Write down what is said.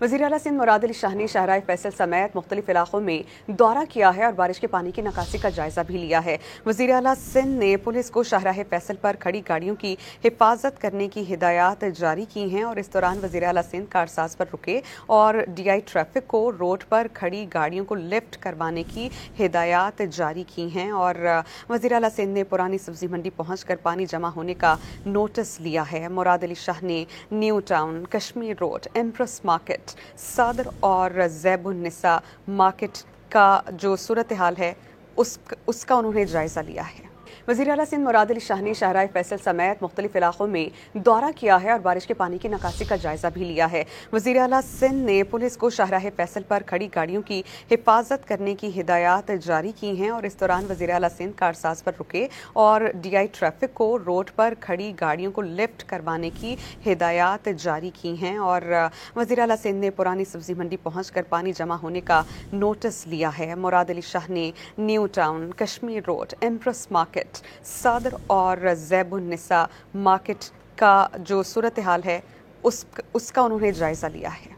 वज़ीर आला सिंध मुराद अली शाह ने शाहराह फैसल समेत मुख्तलिफ इलाकों में दौरा किया है और बारिश के पानी की निकासी का जायजा भी लिया है। वज़ीर आला सिंध ने पुलिस को शाहराह फैसल पर खड़ी गाड़ियों की हिफाजत करने की हिदायत जारी की हैं और इस दौरान वज़ीर आला सिंध कारसाज पर रुके और DI ट्रैफिक को रोड पर खड़ी गाड़ियों को लिफ्ट करवाने की हिदायत जारी की हैं और वज़ीर आला सिंध ने पुरानी सब्जी मंडी पहुंचकर पानी जमा होने का नोटिस लिया है। मुराद अली शाह ने new town, Kashmir road, empress market, सादर और ज़ैबुन्निसा मार्केट का जो सूरत हाल है उसका उन्होंने जायजा लिया है। वज़ीर आला सिंध मुराद अली शाह ने शाहराह फैसल समेत मुख्तलिफ इलाकों में दौरा किया है और बारिश के पानी की निकासी का जायजा भी लिया है। वज़ीर आला सिंध ने पुलिस को शाहराह फैसल पर खड़ी गाड़ियों की हिफाजत करने की हिदायत जारी की हैं और इस दौरान वज़ीर आला सिंध कारसाज पर रुके और DI ट्रैफिक को रोड पर खड़ी गाड़ियों को लिफ्ट करवाने की हिदायत जारी की हैं और वज़ीर आला सिंध ने पुरानी सब्जी मंडी पहुंचकर पानी जमा होने का नोटिस लिया है। मुराद अली शाह ने new town, Kashmir road, empress market, सादर और ज़ैबुन्निसा मार्केट का जो सूरत हाल है उसका उन्होंने जायजा लिया है।